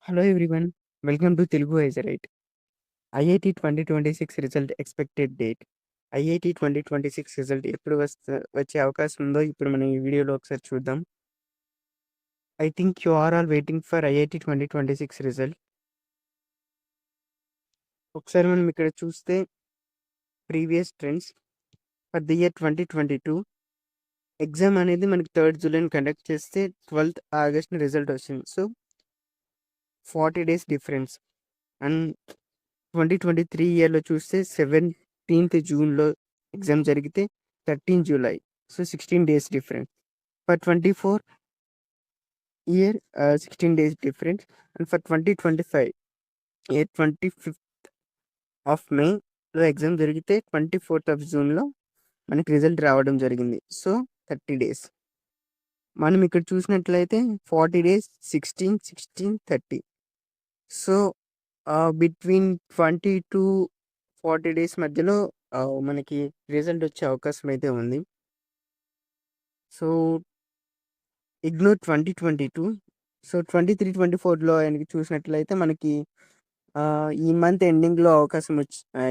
Hello everyone. Welcome to Telugu ఐజరైట్. IIT 2026 result expected date. IIT 2026 result ఎప్పుడు వచ్చే అవకాశం ఉందో ఇప్పుడు మనం ఈ వీడియోలో ఒకసారి చూద్దాం. I think you are all waiting for IIT 2026 result. ఒకసారి మనం ఇక్కడ చూస్తే previous trends for the year 2022 exam అనేది మనకి 3rd జూలైని కండక్ట్ చేస్తే 12th ఆగస్ట్ని రిజల్ట్ వచ్చింది. So 40 days difference. అండ్ 2023 ఇయర్లో చూస్తే 17th జూన్లో ఎగ్జామ్ జరిగితే 13 July. So 16 days difference. For 24 year 16 days difference. And for 2025 year 25th of మేలో ఎగ్జామ్ జరిగితే 24th ఆఫ్ జూన్లో మనకి రిజల్ట్ రావడం జరిగింది. So 30 days. మనం ఇక్కడ చూసినట్లయితే 40 days, 16, 16, 30. So between 20 to 40 days మధ్యలో మనకి రిజల్ట్ వచ్చే అవకాశం అయితే ఉంది. So ignore 2022. సో 23, 24లో ఆయనకి చూసినట్లయితే మనకి ఈ మంత్ ఎండింగ్లో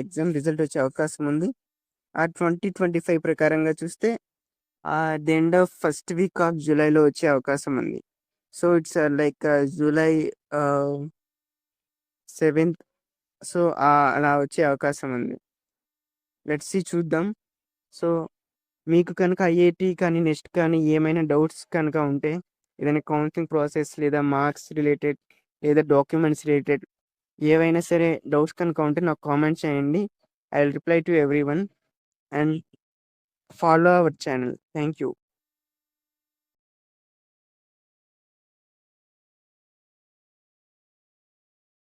ఎగ్జామ్ రిజల్ట్ వచ్చే అవకాశం ఉంది. ఆ 2025 ప్రకారంగా చూస్తే the end of first week off జూలైలో వచ్చే అవకాశం ఉంది. So it's like July 7th. So అలా వచ్చే అవకాశం ఉంది. లెట్స్ సీ, చూద్దాం. సో మీకు కనుక ఐఐటి కానీ నెక్స్ట్ కానీ ఏమైనా డౌట్స్ కనుక ఉంటే, ఏదైనా కౌన్సిలింగ్ ప్రాసెస్ లేదా మార్క్స్ రిలేటెడ్ లేదా డాక్యుమెంట్స్ రిలేటెడ్ ఏవైనా సరే డౌట్స్ కనుక ఉంటే నాకు కామెంట్ చేయండి. I will reply to every one and follow our channel. Thank you.